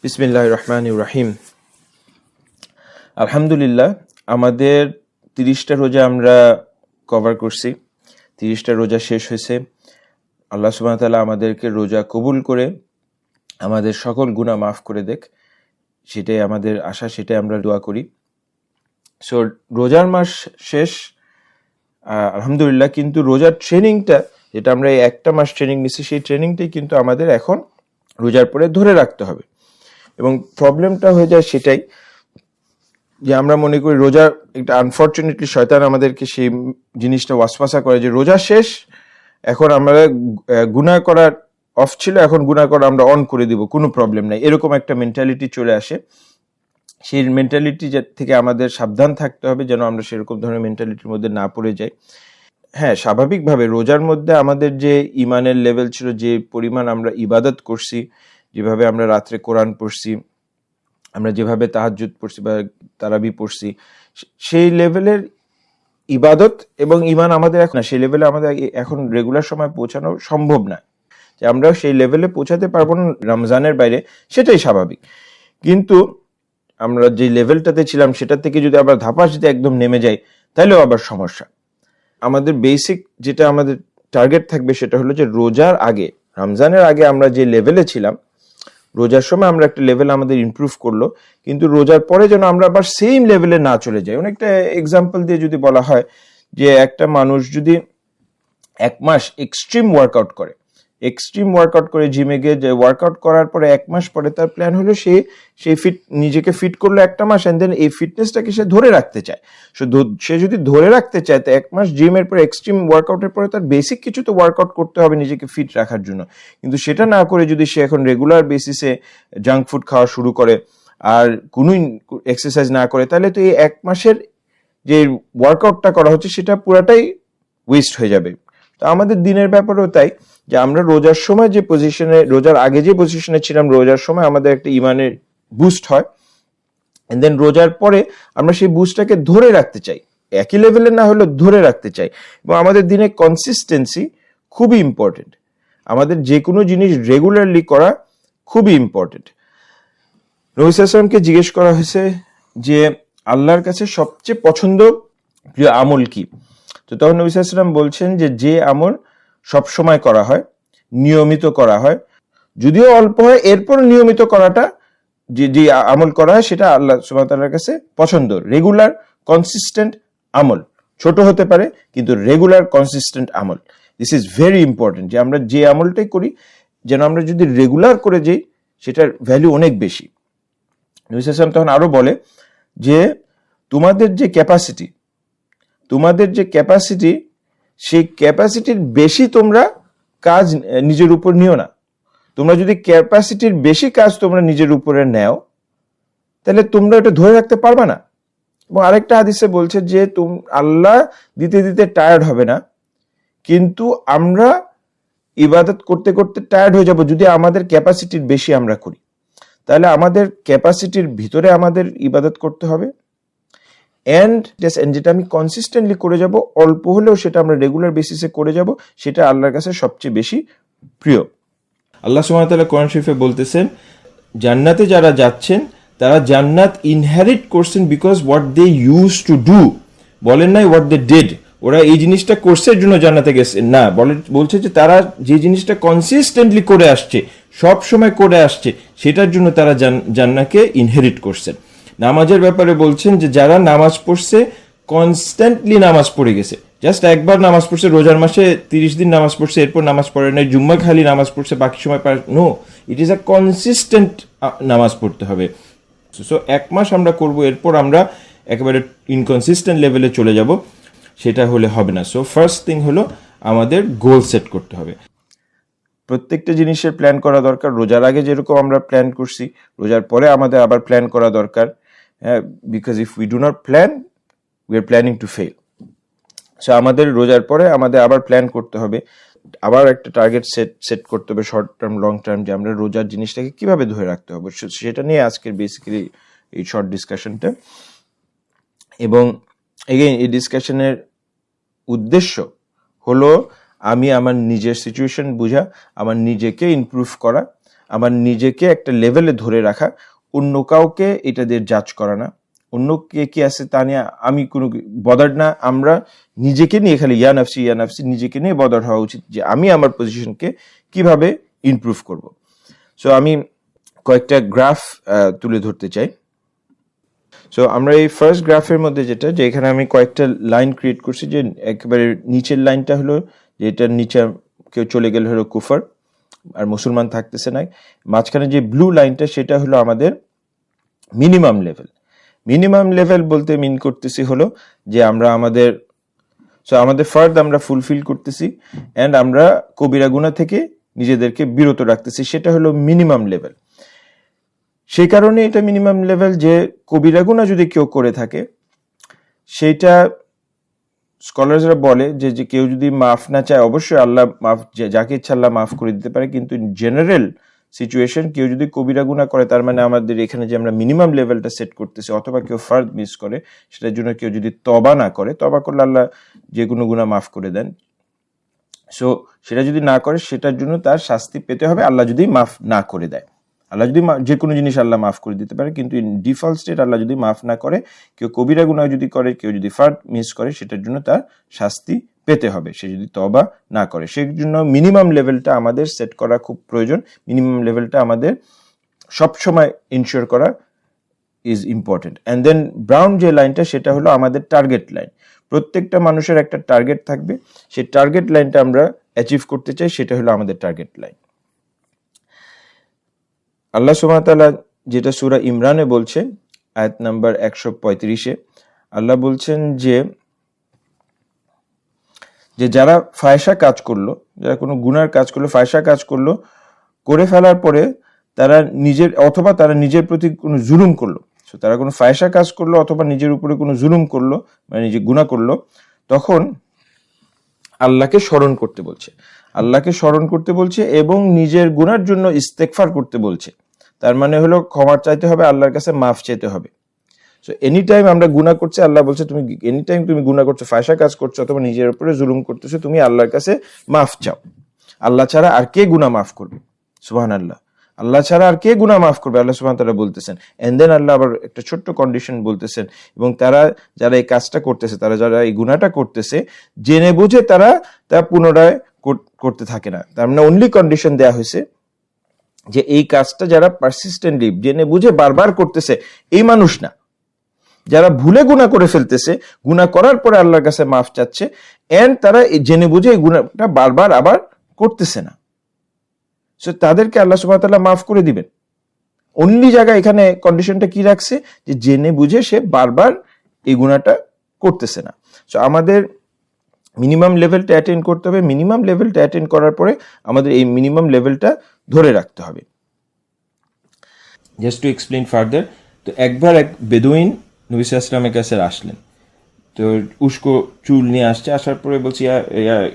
বিসমিল্লাহির রহমানির রহিম। আলহামদুলিল্লাহ, আমাদের 30টা রোজা আমরা কভার করছি। 30টা রোজা শেষ হয়েছে। আল্লাহ সুবহানাহু ওয়া তাআলা আমাদেরকে রোজা কবুল করে আমাদের সকল গুনাহ মাফ করে দেখ, সেটাই আমাদের আশা, সেটাই আমরা দোয়া করি। সো রোজার মাস শেষ আলহামদুলিল্লাহ, কিন্তু রোজার ট্রেনিংটা যেটা আমরা এই একটা মাস ট্রেনিং নিচ্ছি, সেই ট্রেনিংটাই কিন্তু আমাদের এখন রোজার পরে ধরে রাখতে হবে। এবং প্রবলেমটা হয়ে যায় সেটাই যে আমরা মনে করি রোজা একটা, আনফর্চুনেটলি শয়তান আমাদেরকে সেই জিনিসটা ওয়াসওয়াসা করে যে রোজা শেষ, এখন আমরা গুনাহ করার অফ ছিল, এখন গুনাহ করা আমরা অন করে দিব, কোনো প্রবলেম নাই, এরকম একটা মেন্টালিটি চলে আসে। সেই মেন্টালিটি থেকে আমাদের সাবধান থাকতে হবে যেন আমরা সেরকম ধরনের মেন্টালিটির মধ্যে না পড়ে যাই। হ্যাঁ, স্বাভাবিকভাবে রোজার মধ্যে আমাদের যে ইমানের লেভেল ছিল, যে পরিমাণ আমরা ইবাদত করছি, যেভাবে আমরা রাত্রে কোরআন পড়ছি, আমরা যেভাবে তাহাজ্জুদ পড়ছি বা তারাবি পড়ছি, সেই লেভেলের ইবাদত এবং ইমান আমাদের এখন সেই লেভেলে আমাদের এখন রেগুলার সময় পৌঁছানো সম্ভব না, যে আমরা সেই লেভেলে পৌঁছাতে পারবো না রমজানের বাইরে, সেটাই স্বাভাবিক। কিন্তু আমরা যে লেভেলটাতে ছিলাম সেটা থেকে যদি আবার ধাপাস যদি একদম নেমে যাই, তাহলেও আবার সমস্যা। আমাদের বেসিক যেটা আমাদের টার্গেট থাকবে সেটা হলো যে রোজার আগে, রমজানের আগে আমরা যে লেভেলে ছিলাম, রোজার সময় আমরা একটা লেভেল আমাদের ইমপ্রুভ করলো, কিন্তু রোজার পরে যেন আমরা আবার সেম লেভেলে না চলে যাই। অনেকটা এক্সাম্পল দিয়ে যদি বলা হয় যে একটা মানুষ যদি 1 মাস এক্সট্রিম ওয়ার্কআউট করে জিমে গিয়ে যে ওয়ার্কআউট করার পরে 1 মাস পরে তার প্ল্যান হলো সে নিজেকে ফিট করলো 1টা মাস, এন্ড দেন এই ফিটনেসটাকে সে ধরে রাখতে চায়। সে যদি ধরে রাখতে চায়, তো 1 মাস জিমের পরে এক্সট্রিম ওয়ার্কআউটের পরে তার বেসিক কিছু তো ওয়ার্কআউট করতে হবে নিজেকে ফিট রাখার জন্য। কিন্তু সেটা না করে যদি সে এখন রেগুলার বেসিসে জাঙ্ক ফুড খাওয়া শুরু করে আর কোনো এক্সারসাইজ না করে, তাহলে তো এই 1 মাসের যে ওয়ার্কআউটটা করা হচ্ছে সেটা পুরাটাই ওয়েস্ট হয়ে যাবে। তো আমাদের দিনের ব্যাপারেও তাই, যে আমরা রোজার সময় যে পজিশনে, রোজার আগে যে পজিশনে ছিলাম, রোজার সময় আমাদের একটা ইমানের বুস্ট হয়, এন্ড দেন রোজার পরে আমরা সেই বুস্টটাকে ধরে রাখতে চাই, একই লেভেলে না হলেও ধরে রাখতে চাই। এবং আমাদের দিনে কনসিস্টেন্সি খুবই ইম্পর্টেন্ট, আমাদের যে কোনো জিনিস রেগুলারলি করা খুবই ইম্পর্টেন্ট। নবী সাল্লাল্লাহু আলাইহি ওয়াসাল্লামকে জিজ্ঞেস করা হয়েছে যে আল্লাহর কাছে সবচেয়ে পছন্দ প্রিয় আমল কি? তো তখন নবী সাল্লাল্লাহু আলাইহি ওয়াসাল্লাম বলছেন যে আমল সব সময় করা হয়, নিয়মিত করা হয়, যদিও অল্প হয়, এরপর নিয়মিত করাটা, যে আমল করা হয় সেটা আল্লাহ সুবহানাহু ওয়া তাআলার কাছে পছন্দ। রেগুলার কনসিস্টেন্ট আমল, ছোট হতে পারে কিন্তু রেগুলার কনসিস্টেন্ট আমল, দিস ইজ ভেরি ইম্পর্টেন্ট। যে আমরা যে আমলটাই করি যেন আমরা যদি রেগুলার করে যাই, সেটার ভ্যালু অনেক বেশি। নবী সাল্লাল্লাহু আলাইহি ওয়াসাল্লাম তখন আরো বলে যে তোমাদের যে ক্যাপাসিটি, সেই ক্যাপাসিটির বেশি তোমরা কাজ নিজের উপর নিও না। তোমরা যদি ক্যাপাসিটির বেশি কাজ তোমরা নিজের উপরে নেও, তাহলে তোমরা এটা ধরে রাখতে পারবে না। এবং আরেকটা হাদিসে বলছে যে আল্লাহ দিতে দিতে টায়ার্ড হবে না, কিন্তু আমরা ইবাদত করতে করতে টায়ার্ড হয়ে যাব যদি আমাদের ক্যাপাসিটির বেশি আমরা করি। তাহলে আমাদের ক্যাপাসিটির ভিতরে আমাদের ইবাদত করতে হবে, এন্ড যেটা আমি কনসিস্টেন্টলি করে যাব, অল্প হলেও সেটা আমরা রেগুলার বেসিসে করে যাব, সেটা আল্লাহর কাছে সবচেয়ে বেশি প্রিয়। আল্লাহ সুবহানাহু ওয়া তাআলা কোরআন শরীফে বলতেছেন, জান্নাতে যারা যাচ্ছেন তারা জান্নাত ইনহেরিট করছেন because what they use to do, বলেন নাই হোয়াট দে ডিড, ওরা এই জিনিসটা করছে এর জন্য জান্নাতে গেছে না, বলছে যে তারা যে জিনিসটা কনসিস্টেন্টলি করে আসছে, সব সময় করে আসছে, সেটার জন্য তারা জান্নাতকে ইনহেরিট করছেন। নামাজের ব্যাপারে বলছেন যে যারা নামাজ পড়ছে, কনস্ট্যান্টলি নামাজ পড়ে গেছে, জাস্ট একবার নামাজ পড়ছে, রোজার মাসে 30 দিন নামাজ পড়ছে, এরপর নামাজ পড়ে নাই, জুম্মা খালি নামাজ পড়ছে, বাকি সময় no, it is a consistent নামাজ পড়তে হবে। সো 1 মাস আমরা করব, এরপর আমরা একেবারে ইনকনসিস্টেন্ট লেভেলে চলে যাব, সেটা হলে হবে না। সো ফার্স্ট থিং হলো আমাদের গোল সেট করতে হবে। প্রত্যেকটা জিনিসের প্ল্যান করা দরকার। রোজার আগে যেরকম আমরা প্ল্যান করছি, রোজার পরে আমাদের আবার প্ল্যান করা দরকার, because if we do not plan, we are planning to fail. So আমাদের রোজার পরে আমাদের আবার প্ল্যান করতে হবে, আবার একটা টার্গেট সেট করতে হবে, শর্ট টার্ম লং টার্ম, যে আমরা রোজার জিনিসটাকে কিভাবে ধরে রাখতে হবে, সেটা নিয়ে আজকের বেসিক্যালি এই শর্ট ডিসকাশনটা। এবং এগেইন এই ডিসকাশনের উদ্দেশ্য হলো আমি আমার নিজের সিচুয়েশন বুঝা, আমার নিজেকে ইমপ্রুভ করা, আমার নিজেকে একটা লেভেলে ধরে রাখা, অন্য কাউকে এটা দিয়ে জাজ করা না, অন্য কে কি আছে তা নিয়ে আমি কোনো বদার না। আমরা নিজেকে নিয়ে খালি ইয়া নাফসি নিজেকে নিয়ে বদার হওয়া উচিত যে আমি আমার পজিশনকে কিভাবে ইমপ্রুভ করব। সো আমি কয়েকটা গ্রাফ তুলে ধরতে চাই। সো আমরা এই ফার্স্ট গ্রাফের মধ্যে যেটা, যে এখানে আমি কয়েকটা লাইন ক্রিয়েট করছি, যে একেবারে নিচের লাইনটা হলো যে এটার নিচে কেউ চলে গেলে হলো কুফর আর মুসলমান থাকতেছে না। মাঝখানে যে ব্লু লাইনটা সেটা হলো আমাদের মিনিমাম লেভেল। মিনিমাম লেভেল বলতে মিন করতেছি হলো যে আমরা আমাদের ফার্দ আমরা ফুলফিল করতেছি অ্যান্ড আমরা কবিরা গুনাহ থেকে নিজেদেরকে বিরত রাখতেছি, সেটা হলো মিনিমাম লেভেল। সেই কারণে এটা মিনিমাম লেভেল যে কবিরা গুনাহ যদি কেউ করে থাকে, সেইটা স্কলারসরা বলে যে কেউ যদি মাফ না চায়, অবশ্যই আল্লাহ মাফ, যাকে ইচ্ছা আল্লাহ মাফ করে দিতে পারে, কিন্তু জেনারেল সিচুয়েশন কেউ যদি কবিরা গুনাহ করে, তার মানে আমাদের এখানে যে আমরা মিনিমাম লেভেলটা সেট করতেছি, অথবা কেউ ফার্দ মিস করে, সেটার জন্য কেউ যদি তবা না করে, তবা করলে আল্লাহ যে কোনো গুনাহ মাফ করে দেন। সো সেটা যদি না করে, সেটার জন্য তার শাস্তি পেতে হবে, আল্লাহ যদি মাফ না করে দেয়। আল্লাহ যদি যে কোনো জিনিস আল্লাহ মাফ করে দিতে পারে, কিন্তু ইন ডিফল্ট স্টেট আল্লাহ যদি মাফ না করে, কেউ কবিরা গুনাহ যদি করে, কেউ যদি ফার্দ মিস করে, সেটার জন্য তার শাস্তি পেতে হবে, সে যদি তওবা না করে। সেই জন্য মিনিমাম লেভেলটা আমাদের সেট করা খুব প্রয়োজন। মিনিমাম লেভেলটা আমাদের সবসময় ইনশিওর করা is important. And then brown যে লাইনটা, সেটা হলো আমাদের টার্গেট লাইন। প্রত্যেকটা মানুষের একটা টার্গেট থাকবে, সেই টার্গেট লাইনটা আমরা অ্যাচিভ করতে চাই, সেটা হলো আমাদের টার্গেট লাইন। আল্লাহ সুবহানাহু ওয়া তাআলা যেটা সূরা ইমরানে বলছে, আয়াত নাম্বার 135-এ আল্লাহ বলছেন যে যারা ফায়সা কাজ করলো, যারা কোনো গুনার কাজ করলো, ফায়সা কাজ করলো, করে ফেলার পরে তারা তারা নিজের প্রতি কোনো জুলুম করলো, তারা কোনো ফায়সা কাজ করলো অথবা নিজের উপরে কোনো জুলুম করলো, মানে নিজে গুনাহ করলো, তখন আল্লাহকে স্মরণ করতে বলছে, আল্লাহকে স্মরণ করতে বলছে এবং নিজের গুনার জন্য ইস্তেগফার করতে বলছে। তার মানে হলো ক্ষমা চাইতে হবে, আল্লাহর কাছে মাফ চাইতে হবে। সো এনি টাইম আমরা গুনাহ করছি, আল্লাহ বলছে তুমি এনি টাইম তুমি গুনাহ করছো, ফায়সা কাজ করছো অথবা নিজের উপরে জুলুম করতেছো, তুমি আল্লাহর কাছে মাফ চাও। আল্লাহ ছাড়া আর কে গুনাহ মাফ করবে? সুবহানাল্লাহ, আল্লাহ ছাড়া আর কে গুনাহ মাফ করবে? আল্লাহ সুবহানাহু ওয়া তাআলা বলতেছেন। এন্ড দেন আল্লাহ আবার একটা ছোট্ট কন্ডিশন বলতেছেন, এবং যারা এই কাজটা করতেছে, যারা এই গুনাহটা করতেছে, জেনে বুঝে তারা পুনরায় করতে থাকে না। তার মানে অনলি কন্ডিশন দেয়া হয়েছে যে এই কাজটা যারা পারসিস্টেন্টলি জেনে বুঝে বারবার করতেছে, এই মানুষ না, যারা ভুলে গুনাহ করে ফেলতেছে, গুনাহ করার পরে আল্লাহর কাছে মাফ চাচ্ছে, এন্ড তারা জেনে বুঝে এই গুনাহটা বারবার আবার করতেছে না, সো তাদেরকে আল্লাহ সুবহানাহু ওয়া তাআলা মাফ করে দিবেন। অনলি জায়গা এখানে কন্ডিশনটা কি রাখছে, যে জেনে বুঝে সে বারবার এই গুনাহটা করতেছে না। সো আমাদের মিনিমাম লেভেলটা অ্যাটেন্ড করতে হবে। মিনিমাম লেভেলটা অ্যাটেন্ড করার পরে আমাদের এই মিনিমাম লেভেলটা ধরে রাখতে হবে। জাস্ট টু এক্সপ্লেইন ফার্দার, তো একবার এক বেদুইন নবী সাল্লাল্লাহু আলাইহি ওয়াসাল্লামের কাছে আসলেন, তো উস্কো চুল নিয়ে আসছে, আসার পরে বলছি,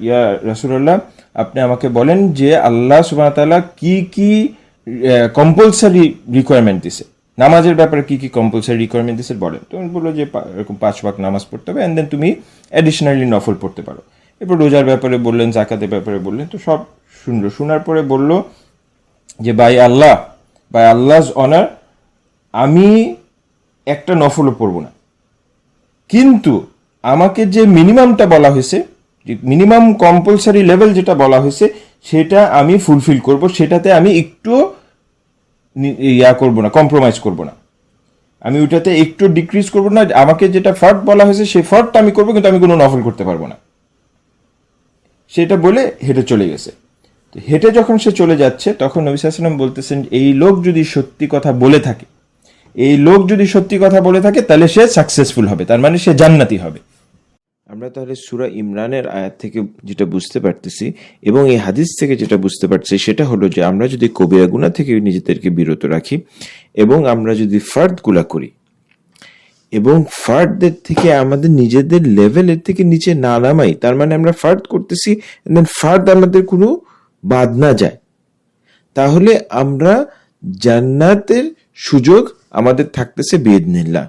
ইয়া রাসূলুল্লাহ, আপনি আমাকে বলেন যে আল্লাহ সুবহানাহু ওয়া তাআলা কি কি কম্পালসারি রিকোয়ারমেন্ট দিছে, নামাজের ব্যাপারে কি কি কম্পালসারি রিকোয়ারমেন্ট দিছে বলেন। তো আমি বললো যে এরকম 5 ওয়াক্ত নামাজ পড়তে হবে, এন্ড দেন তুমি অ্যাডিশনালি নফল পড়তে পারো। এরপর রোজার ব্যাপারে বললেন, যাকাতের ব্যাপারে বললেন, তো সব শুনলো। শোনার পরে বলল যে বাই আল্লাহ's অনার, আমি একটা নফলও পড়বো না, কিন্তু আমাকে যে মিনিমামটা বলা হয়েছে, যে মিনিমাম কম্পালসারি লেভেল যেটা বলা হয়েছে, সেটা আমি ফুলফিল করব, সেটাতে আমি একটু করব না, কম্প্রোমাইজ করব না, আমি ওইটাতে একটু ডিক্রিজ করব না। আমাকে যেটা ফার্ট বলা হয়েছে সেই ফার্টটা আমি করবো, কিন্তু আমি কোনো নফল করতে পারবো না। সেটা বলে হেঁটে চলে গেছে। তো হেঁটে যখন সে চলে যাচ্ছে, তখন নবী সাল্লাল্লাহু আলাইহি ওয়াসাল্লাম বলতেছেন, এই লোক যদি সত্যি কথা বলে থাকে, তাহলে সে সাকসেসফুল হবে, তার মানে সে জান্নাতি হবে। আমরা তাহলে সূরা ইমরানের আয়াত থেকে যেটা বুঝতে পারতেছি এবং এই হাদিস থেকে যেটা বুঝতে পারছি, সেটা হলো যে আমরা যদি কবিরা গুনাহ থেকে নিজেদেরকে বিরত রাখি এবং আমরা যদি ফার্দগুলা করি এবং ফার্দদের থেকে আমাদের নিজেদের লেভেলের থেকে নিচে না নামাই, তার মানে আমরা ফার্দ করতেছি, ফার্দ আমাদের কোনো বাদ না যায়, তাহলে আমরা জান্নাতের সুযোগ আমাদের থাকতেছে বিইذনিল্লাহ।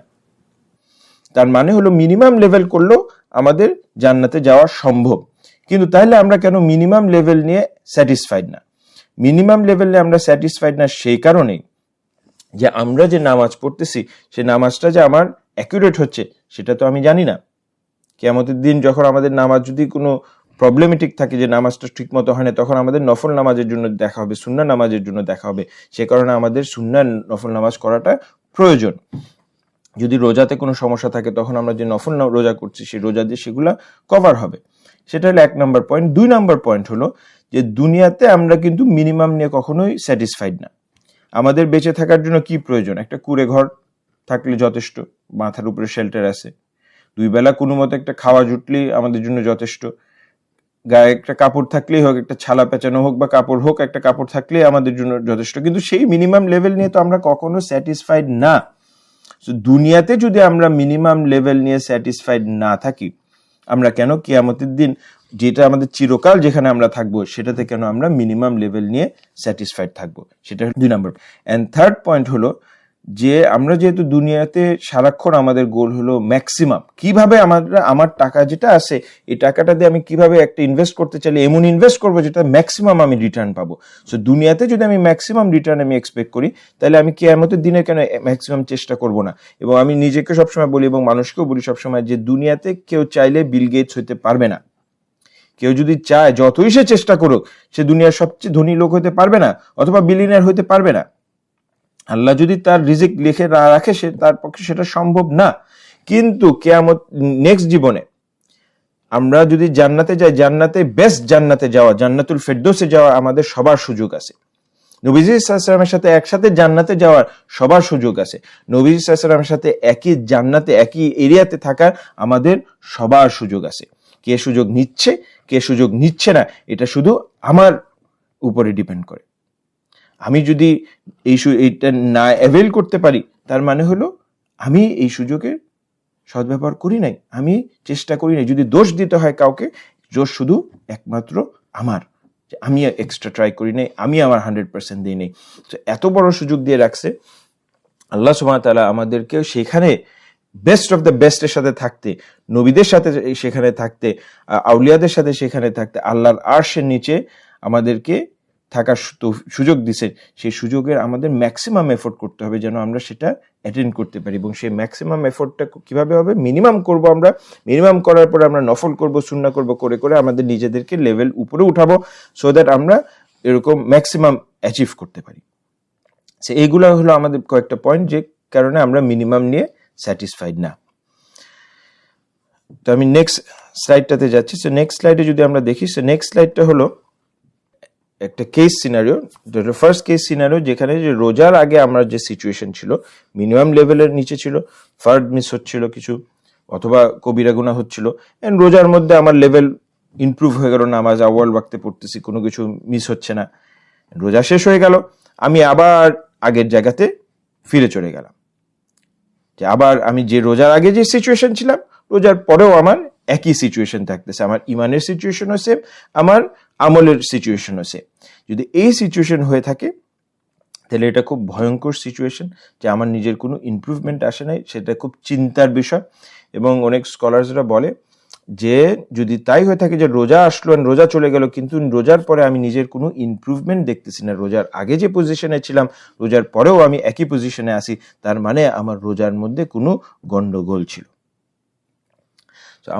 তার মানে হলো মিনিমাম লেভেল করলেও আমাদের জান্নাতে যাওয়া সম্ভব। কিন্তু তাহলে আমরা কেন মিনিমাম লেভেল নিয়ে স্যাটিসফাইড না? মিনিমাম লেভেলে আমরা স্যাটিসফাইড না সেই কারণেই যে আমরা যে নামাজ পড়তেছি সেই নামাজটা যে আমার অ্যাকুরেট হচ্ছে সেটা তো আমি জানি না। কিয়ামতের দিন যখন আমাদের নামাজ যদি কোনো প্রবলেমেটিক থাকে, যে নামাজটা ঠিক মতো হয় না, তখন আমাদের নফল নামাজের জন্য দেখা হবে, সুন্নাহ নামাজের জন্য দেখা হবে। সে কারণে আমাদের সুন্নাহ নফল নামাজ করাটা প্রয়োজন। যদি রোজাতে কোনো সমস্যা থাকে তখন আমরা যে নফল রোজা করছি সেই রোজা দিয়ে সেগুলা কভার হবে। সেটা হলো 1 নম্বর পয়েন্ট। 2 নম্বর পয়েন্ট হলো যে দুনিয়াতে আমরা কিন্তু মিনিমাম নিয়ে কখনোই স্যাটিসফাইড না। আমাদের বেঁচে থাকার জন্য কি প্রয়োজন? একটা কুঁড়ে ঘর থাকলে যথেষ্ট, মাথার উপরে শেল্টার আছে, 2 বেলা কোনো মতো একটা খাওয়া জুটলেই আমাদের জন্য যথেষ্ট, গায়ে একটা কাপড় থাকলেই হোক, একটা ছালা পেঁচানো হোক বা কাপড় হোক, একটা কাপড় থাকলেই আমাদের জন্য যথেষ্ট। কিন্তু সেই মিনিমাম লেভেল নিয়ে তো আমরা কখনো স্যাটিসফাইড না। দুনিয়াতে যদি আমরা মিনিমাম লেভেল নিয়ে স্যাটিসফাইড না থাকি, আমরা কেন কিয়ামতের দিন যেটা আমাদের চিরকাল যেখানে আমরা থাকবো সেটাতে কেন আমরা মিনিমাম লেভেল নিয়ে স্যাটিসফাইড থাকবো? সেটা 2 নম্বর। অ্যান্ড থার্ড পয়েন্ট হলো যে আমরা যেহেতু দুনিয়াতে সারাক্ষণ আমাদের গোল হলো ম্যাক্সিমাম, কিভাবে আমার টাকা যেটা আছে এই টাকাটা দিয়ে আমি কিভাবে একটা ইনভেস্ট করতে চাইলে এমন ইনভেস্ট করবো যেটা ম্যাক্সিমাম আমি রিটার্ন পাবো। সো দুনিয়াতে যদি আমি ম্যাক্সিমাম রিটার্ন আমি এক্সপেক্ট করি, তাহলে আমি কিয়ামতের দিনে কেন ম্যাক্সিমাম চেষ্টা করব না? এবং আমি নিজেকে সবসময় বলি এবং মানুষকেও বলি সবসময় যে দুনিয়াতে কেউ চাইলে বিল গেটস হইতে পারবে না। কেউ যদি চায় যতই সে চেষ্টা করুক সে দুনিয়ার সবচেয়ে ধনী লোক হতে পারবে না, অথবা বিলিয়নিয়ার হতে পারবে না। আল্লাহ যদি তার রিজিক লিখে না রাখে সে তার পক্ষে সেটা সম্ভব না। কিন্তু কিয়ামত নেক্সট জীবনে আমরা যদি জান্নাতে যাই, জান্নাতে বেস্ট জান্নাতে যাওয়া, জান্নাতুল ফেরদৌসে যাওয়া আমাদের সবার সুযোগ আছে। নবীজি সাল্লাল্লাহু আলাইহি ওয়াসাল্লামের সাথে একসাথে জান্নাতে যাওয়ার সবার সুযোগ আছে। নবীজি সাল্লাল্লাহু আলাইহি ওয়াসাল্লামের সাথে একই জান্নাতে একই এরিয়াতে থাকার আমাদের সবার সুযোগ আছে। কে সুযোগ নিচ্ছে কে সুযোগ নিচ্ছে না এটা শুধু আমার উপরে ডিপেন্ড করে। আমি যদি এইটা না অ্যাভেল করতে পারি, তার মানে হলো আমি এই সুযোগের সদ্ব্যবহার করি নাই, আমি চেষ্টা করি নাই। যদি দোষ দিতে হয় কাউকে, দোষ শুধু একমাত্র আমার, আমি এক্সট্রা ট্রাই করি নাই, আমি আমার 100% দিই নাই। তো এত বড় সুযোগ দিয়ে রাখছে আল্লাহ সুবহানাহু ওয়া তাআলা আমাদেরকে সেখানে বেস্ট অফ দ্য বেস্টের সাথে থাকতে, নবীদের সাথে সেখানে থাকতে, আউলিয়াদের সাথে সেখানে থাকতে, আল্লাহর আরশের নিচে আমাদেরকে থাকার সুযোগ দিচ্ছেন। সেই সুযোগের আমাদের ম্যাক্সিমাম এফোর্ট করতে হবে যেন আমরা সেটা অ্যাটেন্ড করতে পারি। এবং সেই ম্যাক্সিমাম এফোর্টটা কিভাবে হবে? মিনিমাম করব আমরা, মিনিমাম করার পরে আমরা নফল করব, সুন্নাহ করব, করে করে আমাদের নিজেদেরকে লেভেল উপরে উঠাবো, সো দ্যাট আমরা এরকম ম্যাক্সিমাম অ্যাচিভ করতে পারি। এইগুলো হলো আমাদের কয়েকটা পয়েন্ট যে কারণে আমরা মিনিমাম নিয়ে স্যাটিসফাইড না। তো আমি নেক্সট স্লাইডটাতে যাচ্ছি। সো নেক্সট স্লাইডে যদি আমরা দেখি, সো নেক্সট স্লাইডটা হলো একটা case scenario. First case scenario যেখানে যে রোজার আগে আমরা যে সিচুয়েশন ছিল মিনিমাম লেভেলের নিচে ছিল, ফার্ড মিস হচ্ছিল কিছু, অথবা কবিরা গুনাহ হচ্ছিল, এন্ড রোজার মধ্যে আমার লেভেল ইমপ্রুভ হয়ে গেল, নামাজ আউয়াল ওয়াক্তে পড়তেছি, কোনো কিছু মিস হচ্ছে না। রোজা শেষ হয়ে গেল, আমি আবার আগের জায়গাতে ফিরে চলে গেলাম, যে আবার আমি যে রোজার আগে যে সিচুয়েশন ছিলাম রোজার পরেও আমার একই সিচুয়েশন থাকতেছে। আমার ইমানের সিচুয়েশনও সেম, আমার আমলের সিচুয়েশনও সেম। যদি এই সিচুয়েশন হয়ে থাকে তাহলে এটা খুব ভয়ঙ্কর সিচুয়েশন, যে আমার নিজের কোনো ইমপ্রুভমেন্ট আসে নাই, সেটা খুব চিন্তার বিষয়। এবং অনেক স্কলার্সরা বলে যে যদি তাই হয়ে থাকে যে রোজা আসলো, রোজা চলে গেল, কিন্তু রোজার পরে আমি নিজের কোনো ইমপ্রুভমেন্ট দেখতেছি না, রোজার আগে যে পজিশনে ছিলাম রোজার পরেও আমি একই পজিশনে আসি, তার মানে আমার রোজার মধ্যে কোনো গন্ডগোল ছিল।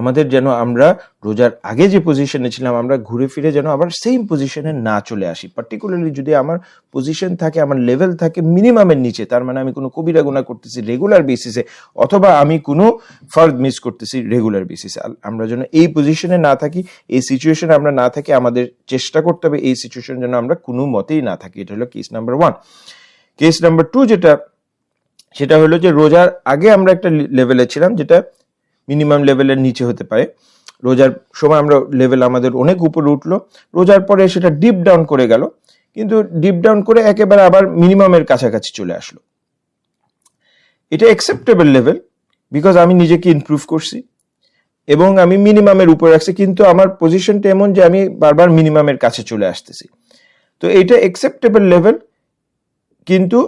আমাদের যেন আমরা রোজার আগে যে পজিশনে ছিলাম আমরা ঘুরে ফিরে যেন আবার সেম পজিশনে না চলে আসি। পার্টিকুলারলি যদি আমার পজিশন থাকে, আমার লেভেল থাকে মিনিমামের নিচে, তার মানে আমি কোনো কবিরা গুনাহ করতেছি রেগুলার বেসিসে, অথবা আমি কোনো ফার্দ মিস করতেছি রেগুলার বেসিসে। আমরা যেন এই পজিশনে না থাকি, এই সিচুয়েশনে আমরা না থাকি। আমাদের চেষ্টা করতে হবে এই সিচুয়েশন যেন আমরা কোনো মতেই না থাকি। এটা হলো কেস নাম্বার 1। কেস নাম্বার 2 যেটা, সেটা হলো যে রোজার আগে আমরা একটা লেভেলে ছিলাম যেটা মিনিমাম লেভেলের নিচে হতে পারে। রোজার সময় আমরা লেভেল আমাদের অনেক উপরে উঠলো, রোজার পরে সেটা ডিপ ডাউন করে গেল, কিন্তু ডিপ ডাউন করে একেবারে আবার মিনিমামের কাছাকাছি চলে আসলো। এটা অ্যাকসেপ্টেবল লেভেল, বিকজ আমি নিজেকে ইমপ্রুভ করছি এবং আমি মিনিমামের উপরে রাখছি, কিন্তু আমার পজিশনটা এমন যে আমি বারবার মিনিমামের কাছে চলে আসতেছি। তো এটা অ্যাকসেপ্টেবল লেভেল, কিন্তু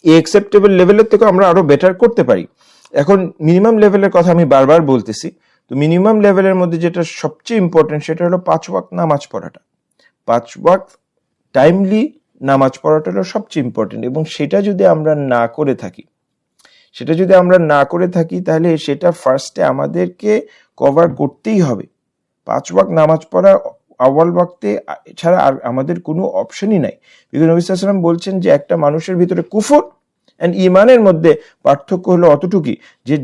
এই অ্যাকসেপ্টেবল লেভেলের থেকে আমরা আরো বেটার করতে পারি। এখন মিনিমাম লেভেলের কথা আমি বারবার বলতেছি, তো মিনিমাম লেভেলের মধ্যে যেটা সবচেয়ে ইম্পর্টেন্ট সেটা হলো 5 ওয়াক্ত নামাজ পড়াটা। 5 ওয়াক্ত টাইমলি নামাজ পড়াটা হলো সবচেয়ে ইম্পর্টেন্ট, এবং সেটা যদি আমরা না করে থাকি তাহলে সেটা ফার্স্টে আমাদেরকে কভার করতেই হবে। 5 ওয়াক্ত নামাজ পড়া আউয়াল ওয়াক্তে ছাড়া আর আমাদের কোনো অপশনই নাই। বিকজ নবী সাল্লাল্লাহু আলাইহি ওয়াসাল্লাম বলছেন যে একটা মানুষের ভিতরে কুফর এন্ড ইমানের মধ্যে পার্থক্য হলো অতটুকুই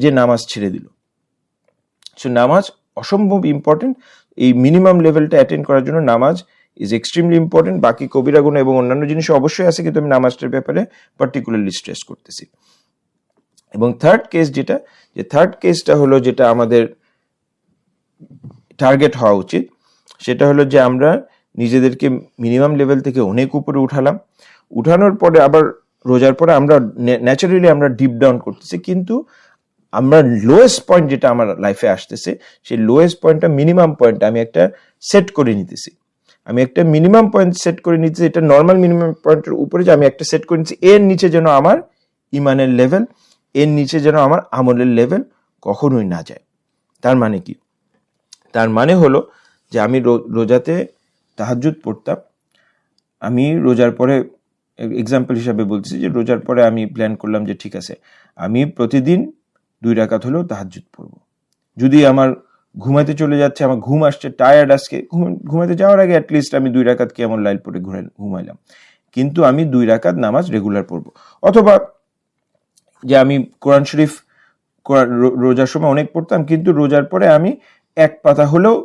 যে নামাজ ছেড়ে দিল। সো নামাজ অসম্ভব ইম্পর্টেন্ট। এই মিনিমাম লেভেলটা অ্যাটেন্ড করার জন্য নামাজ ইজ এক্সট্রিমলি ইম্পর্টেন্ট। বাকি কবিরা গুনাহ এবং অন্যান্য জিনিস অবশ্যই আছে, কিন্তু আমি নামাজটার ব্যাপারে পার্টিকুলারলি স্ট্রেস করতেছি। এবং থার্ড কেসটা হলো যেটা আমাদের টার্গেট হওয়া উচিত, সেটা হলো যে আমরা নিজেদেরকে মিনিমাম লেভেল থেকে অনেক উপরে উঠানোর পরে আবার রোজার পরে আমরা ন্যাচারালি আমরা ডিপ ডাউন করতেছি, কিন্তু আমরা লোয়েস্ট পয়েন্ট যেটা আমার লাইফে আসতেছে সেই লোয়েস্ট পয়েন্টটা মিনিমাম পয়েন্ট আমি একটা সেট করে নিতেছি। এটা নর্মাল মিনিমাম পয়েন্টের উপরে যে আমি একটা সেট করে নিচ্ছি, এর নিচে যেন আমার ইমানের লেভেল, এর নিচে যেন আমার আমলের লেভেল কখনোই না যায়। তার মানে কি? তার মানে হলো যে আমি রোজাতে তাহাজ্জুদ পড়তাম, আমি রোজার পরে এক্সাম্পল হিসাবে বলছি যে রোজার পরে আমি প্ল্যান করলাম যে ঠিক আছে আমি প্রতিদিন 2 রাকাত হলেও তাহাজ্জুদ পড়ব। যদি আমার ঘুমাতে চলে যাচ্ছে, আমার ঘুম আসছে, টায়ার্ড আজকে, ঘুমাতে যাওয়ার আগে অ্যাটলিস্ট আমি 2 রাকাত কিয়ামুল লাইল পড়ে ঘুমাইলাম, কিন্তু আমি 2 রাকাত নামাজ রেগুলার পড়ব। অথবা যে আমি কোরআন শরীফ রোজার সময় অনেক পড়তাম, কিন্তু রোজার পরে আমি 1 পাতা হলেও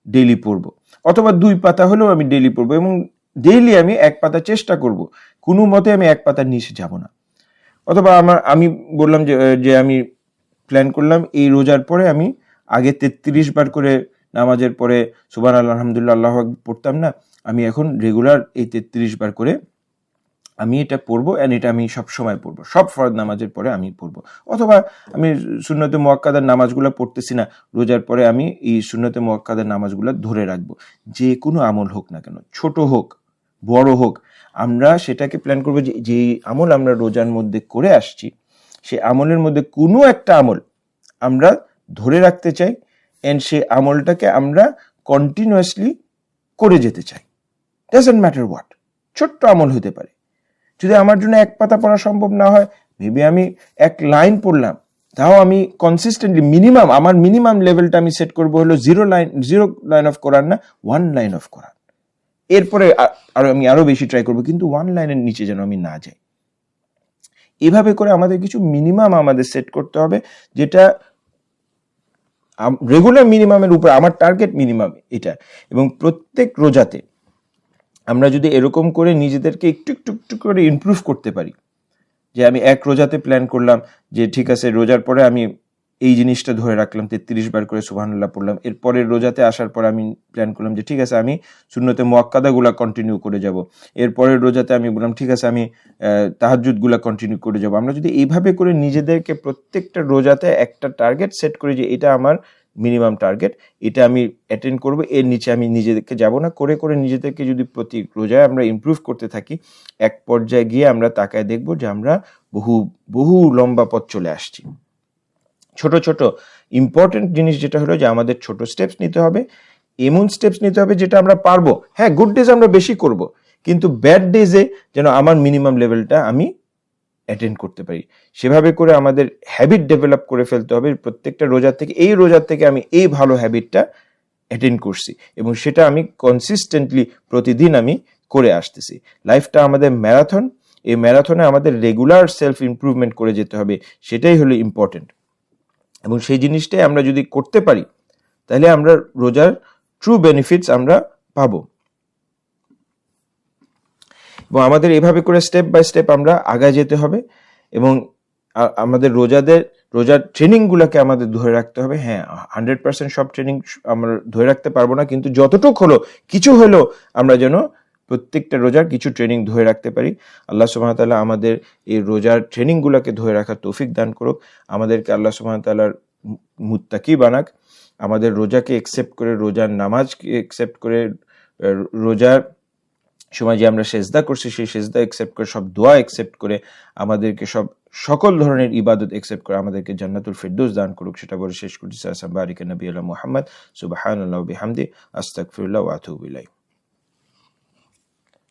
ডেইলি পড়ব, অথবা 2 পাতা হলেও আমি ডেইলি পড়ব, এবং ডেইলি আমি 1 পাতা চেষ্টা করব, কোনো মতে আমি 1 পাতার নিচে যাব না। অথবা আমি বললাম যে আমি প্ল্যান করলাম এই রোজার পরে আমি আগে 33 বার করে নামাজের পরে সুবহানাল্লাহ আলহামদুলিল্লাহ আল্লাহু আকবার পড়তাম না, আমি এখন রেগুলার এই 33 বার করে আমি এটা পড়বো, এন্ড এটা আমি সব সময় পড়বো, সব ফরজ নামাজের পরে আমি পড়বো। অথবা আমি সুন্নতে মুআক্কাদার নামাজগুলো পড়তেছি না, রোজার পরে আমি এই সুন্নতে মুআক্কাদার নামাজগুলো ধরে রাখবো। যে কোনো আমল হোক না কেন, ছোট হোক বড় হোক, আমরা সেটাকে প্ল্যান করবো যে আমল আমরা রোজার মধ্যে করে আসছি, সেই আমলের মধ্যে কোনো একটা আমল আমরা ধরে রাখতে চাই, এন্ড সেই আমলটাকে আমরা কন্টিনিউয়াসলি করে যেতে চাই। ডাজন্ট ম্যাটার হোয়াট, ছোট্ট আমল হতে পারে। যদি আমার জন্য 1 পাতা পড়া সম্ভব না হয়, মেবি আমি 1 লাইন পড়লাম, তাও আমি কনসিস্টেন্টলি আমার মিনিমাম লেভেলটা আমি সেট করবো হলো 0 লাইন অফ কোরআন না, 1 লাইন অফ কোরআন। এরপরে আমি আরো বেশি ট্রাই করবো, কিন্তু 1 লাইনের নিচে যেন আমি না যাই। এভাবে করে আমাদের কিছু মিনিমাম আমাদের সেট করতে হবে, যেটা রেগুলার মিনিমামের উপরে, আমার টার্গেট মিনিমাম এটা। এবং প্রত্যেক রোজাতে আমরা যদি এরকম করে নিজেদেরকে একটু একটু একটু করে ইমপ্রুভ করতে পারি, যে আমি 1 রোজাতে প্ল্যান করলাম যে ঠিক আছে রোজার পরে আমি এই জিনিসটা ধরে রাখলাম, 33 বার করে সুবহানাল্লাহ পড়লাম। এরপরের রোজাতে আসার পর আমি প্ল্যান করলাম যে ঠিক আছে আমি সুন্নতে মুআক্কাদাগুলা কন্টিনিউ করে যাব। এরপরের রোজাতে আমি বললাম ঠিক আছে আমি তাহাজ্জুদগুলা কন্টিনিউ করে যাব। আমরা যদি এইভাবে করে নিজেদেরকে প্রত্যেকটা রোজাতে একটা টার্গেট সেট করি যে এটা আমার মিনিমাম টার্গেট, এটা আমি অ্যাটেন্ড করব, এর নিচে আমি নিজেদেরকে যাব না, করে করে নিজেদেরকে যদি প্রতি রোজায় আমরা ইমপ্রুভ করতে থাকি, এক পর্যায়ে গিয়ে আমরা তাকায় দেখব যে আমরা বহু লম্বা পথ চলে আসছি। ছোট ছোট ইম্পর্টেন্ট জিনিস যেটা হলো যে আমাদের ছোট স্টেপস নিতে হবে, এমন স্টেপস নিতে হবে যেটা আমরা পারবো। হ্যাঁ, গুড ডেজ আমরা বেশি করব, কিন্তু ব্যাড ডেজে যেন আমার মিনিমাম লেভেলটা আমি অ্যাটেন্ড করতে পারি। সেভাবে করে আমাদের হ্যাবিট ডেভেলপ করে ফেলতে হবে প্রত্যেকটা রোজার থেকে। এই রোজার থেকে আমি এই ভালো হ্যাবিটটা অ্যাটেন্ড করছি এবং সেটা আমি কনসিস্টেন্টলি প্রতিদিন আমি করে আসতেছি। লাইফটা আমাদের ম্যারাথন, এই ম্যারাথনে আমাদের রেগুলার সেলফ ইমপ্রুভমেন্ট করে যেতে হবে, সেটাই হলো ইম্পর্টেন্ট। এবং সেই জিনিসটাই আমরা যদি করতে পারি তাহলে আমরা রোজার ট্রু বেনিফিটস আমরা পাবো। এবং আমাদের এভাবে করে স্টেপ বাই স্টেপ আমরা আগায় যেতে হবে এবং আমাদের রোজার ট্রেনিংগুলোকে আমাদের ধরে রাখতে হবে। হ্যাঁ, 100% সব ট্রেনিং আমরা ধরে রাখতে পারবো না, কিন্তু যতটুক হলো কিছু হলো আমরা যেন প্রত্যেকটা রোজার কিছু ট্রেনিং ধরে রাখতে পারি। আল্লাহ সুবহানাহু ওয়া তাআলা আমাদের এই রোজার ট্রেনিংগুলোকে ধরে রাখার তৌফিক দান করুক। আমাদেরকে আল্লাহ সুবহানাহু ওয়া তাআলার মুত্তাকি বানাক। আমাদের রোজাকে একসেপ্ট করে, রোজার নামাজকে একসেপ্ট করে, রোজার সময় যে আমরা সেজদা করছি সেই সেজদা একসেপ্ট করে, সব দোয়া একসেপ্ট করে, আমাদেরকে সকল ধরনের ইবাদত একসেপ্ট করে আমাদেরকে জান্নাতুল ফিরদৌস দান করুক। সেটা বলে শেষ করছি। বারিকা নবী আলা মুহাম্মদ। সুবহানাল্লাহি ওয়া বিহামদি, আস্তাগফিরুল্লাহ ওয়া আতুবু ইলাইহি।